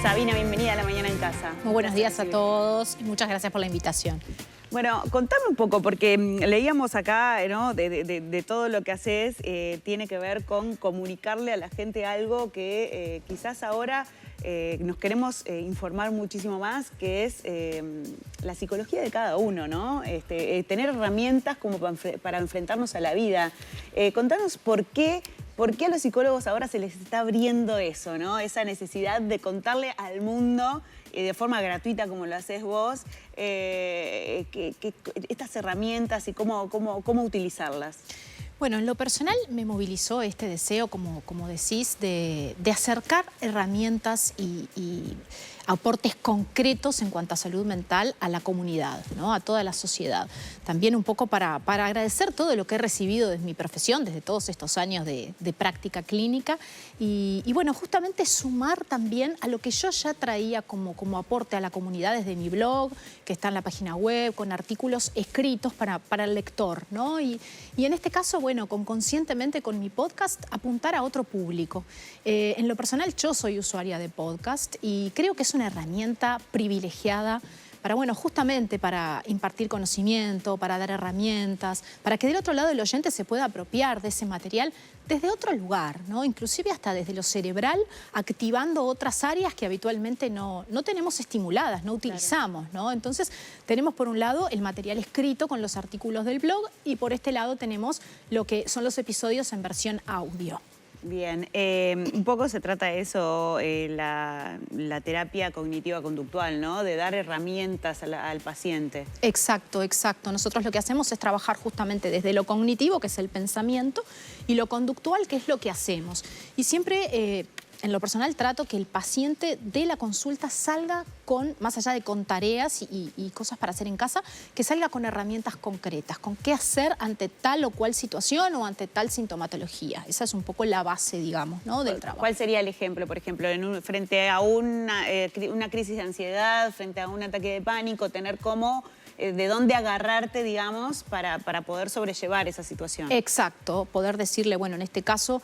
Sabina, bienvenida a La Mañana en Casa. Muy buenos días a todos y muchas gracias por la invitación. Bueno, contame un poco, porque leíamos acá, ¿no? de todo lo que haces, tiene que ver con comunicarle a la gente algo que quizás ahora nos queremos informar muchísimo más, que es la psicología de cada uno, ¿no? Tener herramientas como para enfrentarnos a la vida. Contanos por qué a los psicólogos ahora se les está abriendo eso, ¿no? Esa necesidad de contarle al mundo de forma gratuita, como lo haces vos, estas herramientas y cómo utilizarlas. Bueno, en lo personal me movilizó este deseo, como decís, de acercar herramientas y aportes concretos en cuanto a salud mental a la comunidad, ¿no? A toda la sociedad. También un poco para agradecer todo lo que he recibido desde mi profesión, desde todos estos años de práctica clínica y bueno, justamente sumar también a lo que yo ya traía como aporte a la comunidad desde mi blog, que está en la página web, con artículos escritos para el lector, ¿no? Y en este caso, bueno, conscientemente con mi podcast apuntar a otro público. En lo personal yo soy usuaria de podcast y creo que es una herramienta privilegiada para, bueno, justamente para impartir conocimiento, para dar herramientas, para que del otro lado el oyente se pueda apropiar de ese material desde otro lugar, ¿no? Inclusive hasta desde lo cerebral, activando otras áreas que habitualmente no tenemos estimuladas, no utilizamos, ¿no? Entonces tenemos por un lado el material escrito con los artículos del blog y por este lado tenemos lo que son los episodios en versión audio. Bien, un poco se trata de eso, la terapia cognitiva-conductual, ¿no? De dar herramientas al paciente. Exacto, exacto. Nosotros lo que hacemos es trabajar justamente desde lo cognitivo, que es el pensamiento, y lo conductual, que es lo que hacemos. Y siempre, en lo personal, trato que el paciente de la consulta salga con, más allá de con tareas y cosas para hacer en casa, que salga con herramientas concretas, con qué hacer ante tal o cual situación o ante tal sintomatología. Esa es un poco la base, digamos, ¿no? Del trabajo. ¿Cuál sería el ejemplo, por ejemplo, frente a una crisis de ansiedad, frente a un ataque de pánico, tener cómo, de dónde agarrarte, digamos, para poder sobrellevar esa situación? Exacto, poder decirle, bueno, en este caso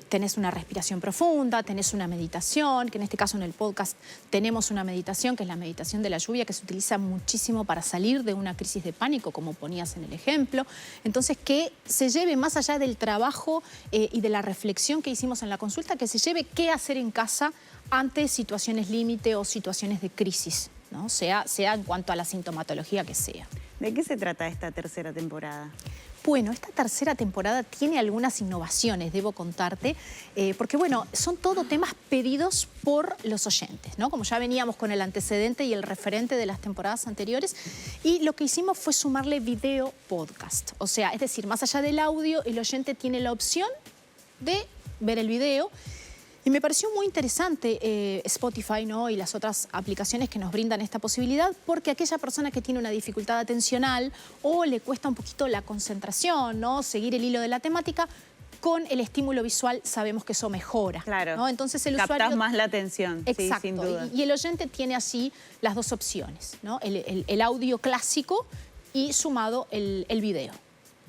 tenés una respiración profunda, tenés una meditación, que en este caso en el podcast tenemos una meditación, que es la meditación de la lluvia, que se utiliza muchísimo para salir de una crisis de pánico, como ponías en el ejemplo. Entonces, que se lleve más allá del trabajo y de la reflexión que hicimos en la consulta, que se lleve qué hacer en casa ante situaciones límite o situaciones de crisis, ¿no? Sea en cuanto a la sintomatología que sea. ¿De qué se trata esta tercera temporada? Bueno, esta tercera temporada tiene algunas innovaciones, debo contarte, porque bueno, son todo temas pedidos por los oyentes, ¿no? Como ya veníamos con el antecedente y el referente de las temporadas anteriores, y lo que hicimos fue sumarle video podcast. O sea, es decir, más allá del audio, el oyente tiene la opción de ver el video. Y me pareció muy interesante Spotify, ¿no? Y las otras aplicaciones que nos brindan esta posibilidad, porque aquella persona que tiene una dificultad atencional o le cuesta un poquito la concentración, ¿no? Seguir el hilo de la temática, con el estímulo visual sabemos que eso mejora. Claro, ¿no? Entonces el captás usuario más la atención. Exacto, sí, sin duda. Y el oyente tiene así las dos opciones, ¿no? El audio clásico y sumado el video.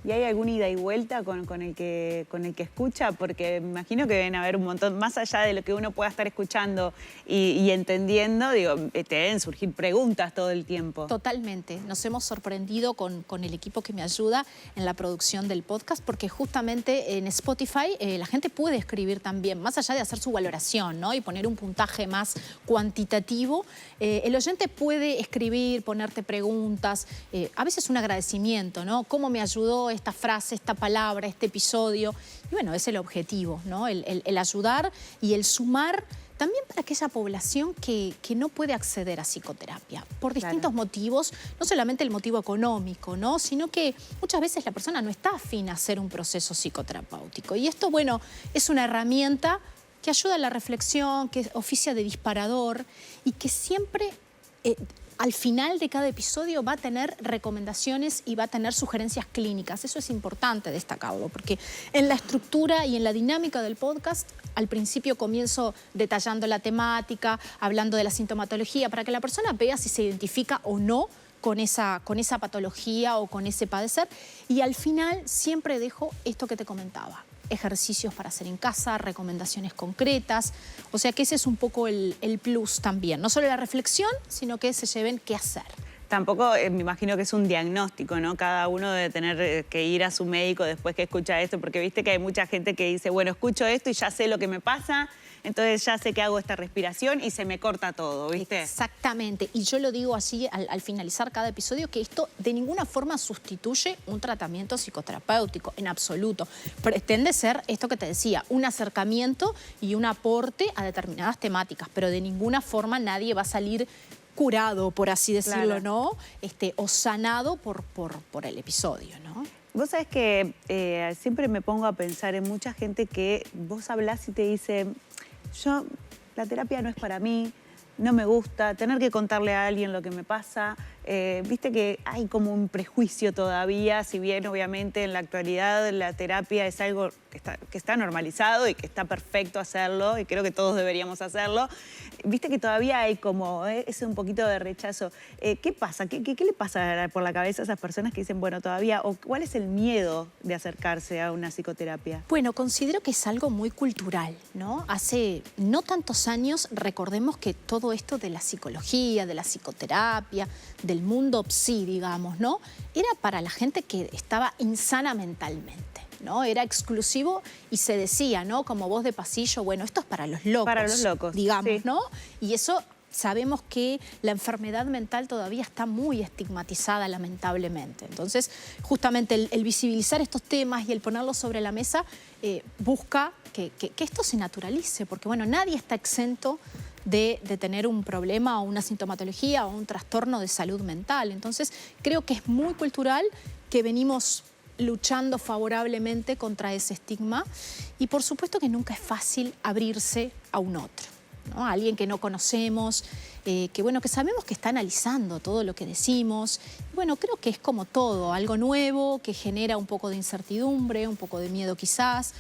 ¿Y hay alguna ida y vuelta con el que escucha? Porque me imagino que deben haber un montón, más allá de lo que uno pueda estar escuchando y entendiendo, digo, te deben surgir preguntas todo el tiempo. Totalmente. Nos hemos sorprendido con el equipo que me ayuda en la producción del podcast, porque justamente en Spotify la gente puede escribir también, más allá de hacer su valoración, ¿no? Y poner un puntaje más cuantitativo, el oyente puede escribir, ponerte preguntas, a veces un agradecimiento, ¿no? ¿Cómo me ayudó esta frase, esta palabra, este episodio? Y bueno, es el objetivo, ¿no? El ayudar y el sumar también para aquella población que no puede acceder a psicoterapia por distintos motivos, no solamente el motivo económico, ¿no? Sino que muchas veces la persona no está afín a hacer un proceso psicoterapéutico. Y esto, bueno, es una herramienta que ayuda a la reflexión, que oficia de disparador y que siempre al final de cada episodio va a tener recomendaciones y va a tener sugerencias clínicas. Eso es importante destacarlo, porque en la estructura y en la dinámica del podcast, al principio comienzo detallando la temática, hablando de la sintomatología, para que la persona vea si se identifica o no con esa patología o con ese padecer. Y al final siempre dejo esto que te comentaba. Ejercicios para hacer en casa, recomendaciones concretas. O sea que ese es un poco el plus también. No solo la reflexión, sino que se lleven qué hacer. Tampoco me imagino que es un diagnóstico, ¿no? Cada uno debe tener que ir a su médico después que escucha esto, porque viste que hay mucha gente que dice, bueno, escucho esto y ya sé lo que me pasa, entonces ya sé que hago esta respiración y se me corta todo, ¿viste? Exactamente. Y yo lo digo así al finalizar cada episodio, que esto de ninguna forma sustituye un tratamiento psicoterapéutico, en absoluto. Pretende ser esto que te decía, un acercamiento y un aporte a determinadas temáticas, pero de ninguna forma nadie va a salir curado, por así decirlo, claro, ¿no? O sanado por el episodio, ¿no? Vos sabés que siempre me pongo a pensar en mucha gente que vos hablás y te dice, la terapia no es para mí, no me gusta, tener que contarle a alguien lo que me pasa. Viste que hay como un prejuicio todavía, si bien obviamente en la actualidad la terapia es algo que está normalizado y que está perfecto hacerlo y creo que todos deberíamos hacerlo. Viste que todavía hay como ese un poquito de rechazo. ¿Qué pasa? ¿Qué le pasa por la cabeza a esas personas que dicen, bueno, todavía, o cuál es el miedo de acercarse a una psicoterapia? Bueno, considero que es algo muy cultural, ¿no? Hace no tantos años, recordemos que todo esto de la psicología, de la psicoterapia, del mundo psi, digamos, ¿no? Era para la gente que estaba insana mentalmente, ¿no? Era exclusivo y se decía, ¿no? Como voz de pasillo, bueno, esto es para los locos. Para los locos, digamos, sí. ¿no? Y eso sabemos que la enfermedad mental todavía está muy estigmatizada, lamentablemente. Entonces, justamente el visibilizar estos temas y el ponerlos sobre la mesa busca que esto se naturalice, porque, bueno, nadie está exento de tener un problema o una sintomatología o un trastorno de salud mental. Entonces, creo que es muy cultural que venimos luchando favorablemente contra ese estigma y por supuesto que nunca es fácil abrirse a un otro, ¿no? A alguien que no conocemos, que sabemos que está analizando todo lo que decimos. Bueno, creo que es como todo, algo nuevo que genera un poco de incertidumbre, un poco de miedo quizás,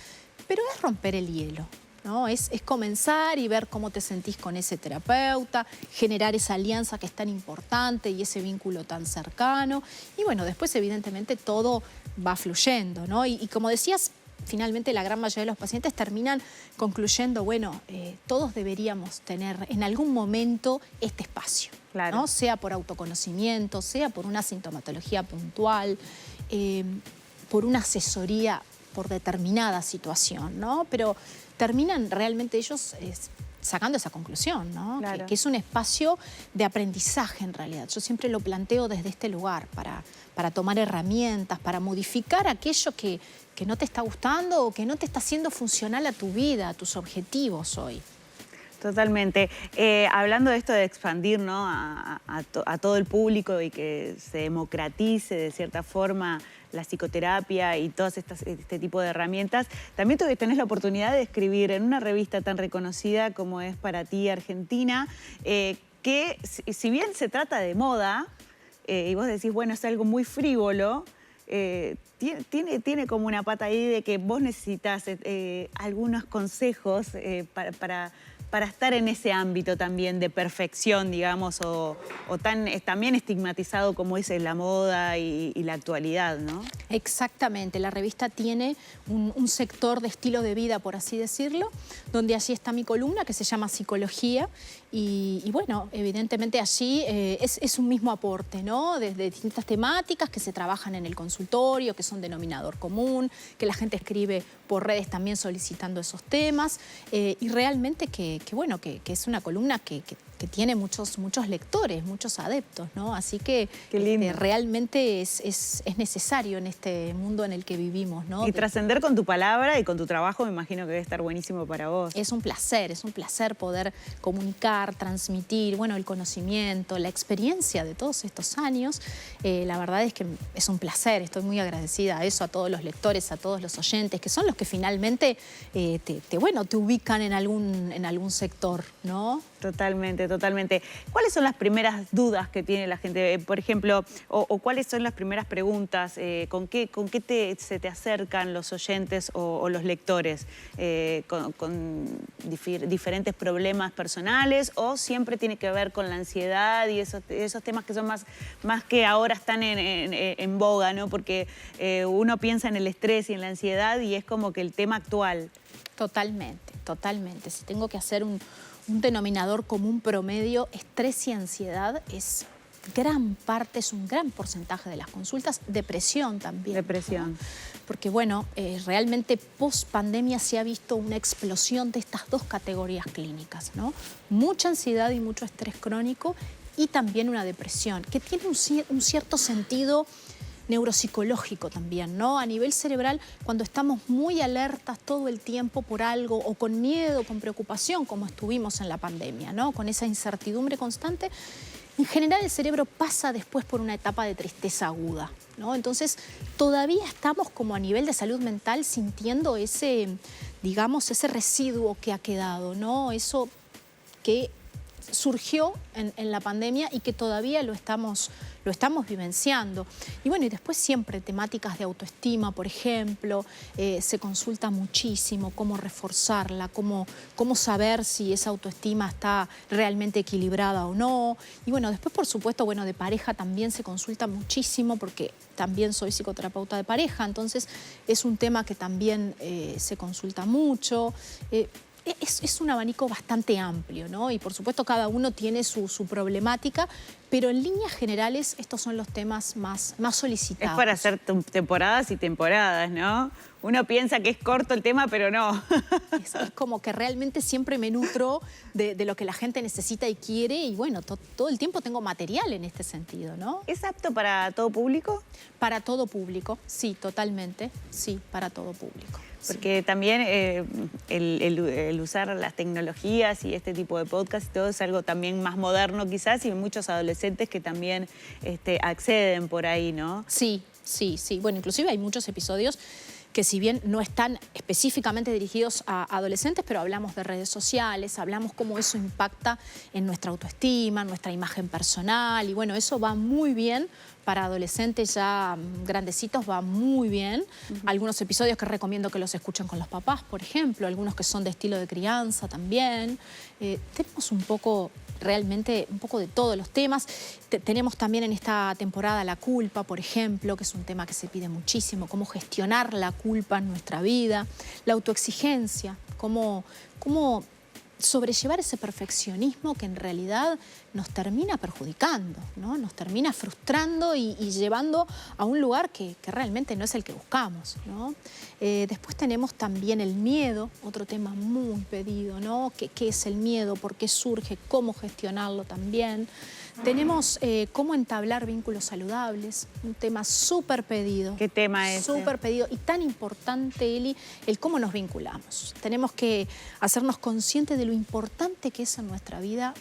pero es romper el hielo, ¿no? Es comenzar y ver cómo te sentís con ese terapeuta, generar esa alianza que es tan importante y ese vínculo tan cercano. Y bueno, después evidentemente todo va fluyendo, ¿no? Y como decías, finalmente la gran mayoría de los pacientes terminan concluyendo, bueno, todos deberíamos tener en algún momento este espacio, claro, ¿no? Sea por autoconocimiento, sea por una sintomatología puntual, por una asesoría por determinada situación, ¿no? Pero terminan realmente ellos sacando esa conclusión, ¿no? Claro. Que es un espacio de aprendizaje en realidad. Yo siempre lo planteo desde este lugar, para tomar herramientas, para modificar aquello que no te está gustando o que no te está haciendo funcional a tu vida, a tus objetivos hoy. Totalmente. Hablando de esto de expandir, ¿no? a todo el público y que se democratice de cierta forma la psicoterapia y todas este tipo de herramientas, también tenés la oportunidad de escribir en una revista tan reconocida como es Para Ti Argentina, que si bien se trata de moda, y vos decís, bueno, es algo muy frívolo, tiene como una pata ahí de que vos necesitas algunos consejos para estar en ese ámbito también de perfección, digamos, o también estigmatizado como es la moda y la actualidad, ¿no? Exactamente, la revista tiene un sector de estilo de vida, por así decirlo, donde allí está mi columna que se llama Psicología y bueno, evidentemente allí es un mismo aporte, ¿no? Desde distintas temáticas que se trabajan en el consultorio, que son denominador común, que la gente escribe por redes también solicitando esos temas y realmente que es una columna que tiene muchos lectores, muchos adeptos, ¿no? Así que realmente es necesario en este mundo en el que vivimos, ¿no? Y trascender con tu palabra y con tu trabajo me imagino que debe estar buenísimo para vos. Es un placer poder comunicar, transmitir, bueno, el conocimiento, la experiencia de todos estos años. La verdad es que es un placer, estoy muy agradecida a eso, a todos los lectores, a todos los oyentes, que son los que finalmente te ubican en algún sector, ¿no? Totalmente, totalmente. ¿Cuáles son las primeras dudas que tiene la gente? Por ejemplo, o cuáles son las primeras preguntas? ¿Con qué se te acercan los oyentes o los lectores? ¿Con diferentes problemas personales o siempre tiene que ver con la ansiedad y esos temas que son más que ahora están en boga, ¿no? Porque uno piensa en el estrés y en la ansiedad y es como que el tema actual. Totalmente, totalmente. Si tengo que hacer un denominador común promedio, estrés y ansiedad es gran parte, es un gran porcentaje de las consultas. Depresión también. Depresión. ¿No? Porque bueno, realmente post pandemia se ha visto una explosión de estas dos categorías clínicas, ¿no? Mucha ansiedad y mucho estrés crónico y también una depresión, que tiene un cierto sentido neuropsicológico también, ¿no? A nivel cerebral, cuando estamos muy alertas todo el tiempo por algo o con miedo, con preocupación, como estuvimos en la pandemia, ¿no? Con esa incertidumbre constante, en general el cerebro pasa después por una etapa de tristeza aguda, ¿no? Entonces, todavía estamos como a nivel de salud mental sintiendo ese, digamos, ese residuo que ha quedado, ¿no? Eso que surgió en la pandemia y que todavía lo estamos vivenciando. Y bueno, y después siempre temáticas de autoestima, por ejemplo, se consulta muchísimo cómo reforzarla, cómo saber si esa autoestima está realmente equilibrada o no. Y bueno, después, por supuesto, bueno, de pareja también se consulta muchísimo porque también soy psicoterapeuta de pareja, entonces es un tema que también se consulta mucho. Es un abanico bastante amplio, ¿no? Y por supuesto cada uno tiene su problemática, pero en líneas generales estos son los temas más solicitados. Es para hacer temporadas y temporadas, ¿no? Uno piensa que es corto el tema, pero no. Es como que realmente siempre me nutro de lo que la gente necesita y quiere y bueno, todo el tiempo tengo material en este sentido, ¿no? ¿Es apto para todo público? Para todo público, sí, totalmente, sí, para todo público. Porque también el usar las tecnologías y este tipo de podcast y todo es algo también más moderno quizás y muchos adolescentes que también acceden por ahí, ¿no? Sí, sí, sí. Bueno, inclusive hay muchos episodios que si bien no están específicamente dirigidos a adolescentes, pero hablamos de redes sociales, hablamos cómo eso impacta en nuestra autoestima, en nuestra imagen personal y bueno, eso va muy bien para adolescentes ya grandecitos, va muy bien. Algunos episodios que recomiendo que los escuchen con los papás, por ejemplo, algunos que son de estilo de crianza también. Tenemos un poco, realmente, un poco de todos los temas. Tenemos también en esta temporada la culpa, por ejemplo, que es un tema que se pide muchísimo, cómo gestionar la culpa en nuestra vida, la autoexigencia, cómo sobrellevar ese perfeccionismo que en realidad nos termina perjudicando, ¿no? Nos termina frustrando y llevando a un lugar que realmente no es el que buscamos, ¿no? Después tenemos también el miedo, otro tema muy pedido, ¿no? ¿Qué es el miedo? ¿Por qué surge? ¿Cómo gestionarlo también? Tenemos cómo entablar vínculos saludables, un tema súper pedido. ¿Qué tema es? Súper pedido y tan importante, Eli, el cómo nos vinculamos. Tenemos que hacernos conscientes de lo importante que es en nuestra vida,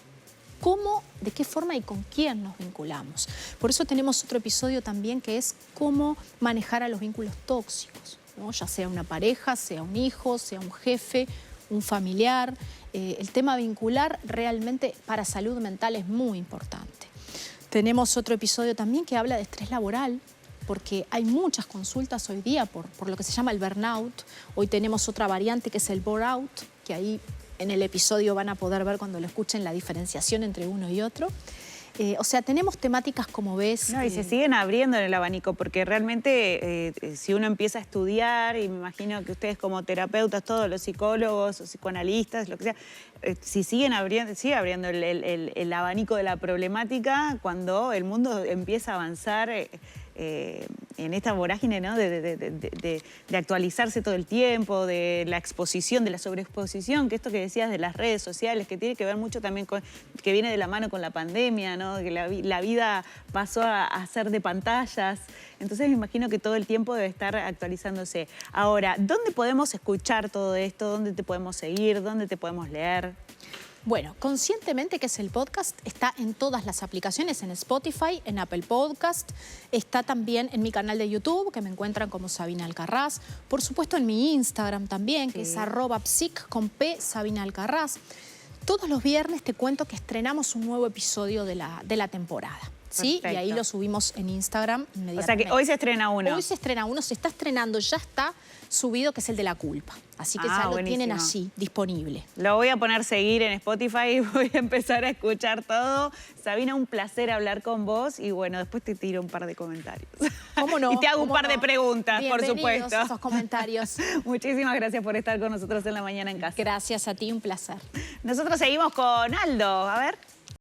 cómo, de qué forma y con quién nos vinculamos. Por eso tenemos otro episodio también que es cómo manejar a los vínculos tóxicos, ¿no? Ya sea una pareja, sea un hijo, sea un jefe, un familiar. El tema vincular realmente para salud mental es muy importante. Tenemos otro episodio también que habla de estrés laboral, porque hay muchas consultas hoy día por lo que se llama el burnout. Hoy tenemos otra variante que es el bore-out, que ahí en el episodio van a poder ver cuando lo escuchen la diferenciación entre uno y otro. O sea, tenemos temáticas como ves... No, y se siguen abriendo en el abanico, porque realmente si uno empieza a estudiar, y me imagino que ustedes como terapeutas, todos los psicólogos o psicoanalistas, lo que sea, si sigue abriendo el abanico de la problemática cuando el mundo empieza a avanzar en esta vorágine, ¿no? de actualizarse todo el tiempo, de la exposición, de la sobreexposición, que esto que decías de las redes sociales, que tiene que ver mucho también con, que viene de la mano con la pandemia, ¿no? Que la vida pasó a ser de pantallas. Entonces me imagino que todo el tiempo debe estar actualizándose. Ahora, ¿dónde podemos escuchar todo esto? ¿Dónde te podemos seguir? ¿Dónde te podemos leer? Bueno, Conscientemente, que es el podcast, está en todas las aplicaciones, en Spotify, en Apple Podcast, está también en mi canal de YouTube, que me encuentran como Sabina Alcarrás, por supuesto en mi Instagram también, que es @psic con P, Sabina Alcarrás. Todos los viernes te cuento que estrenamos un nuevo episodio de la temporada. ¿Sí? Y ahí lo subimos en Instagram inmediatamente. O sea que hoy se estrena uno. Hoy se estrena uno, se está estrenando, ya está subido, que es el de la culpa. Así que ya lo tienen allí, disponible. Lo voy a poner seguir en Spotify y voy a empezar a escuchar todo. Sabina, un placer hablar con vos y bueno, después te tiro un par de comentarios. ¿Cómo no? Y te hago un par de preguntas, por supuesto. Esos comentarios. Muchísimas gracias por estar con nosotros en La Mañana en Casa. Gracias a ti, un placer. Nosotros seguimos con Aldo, a ver.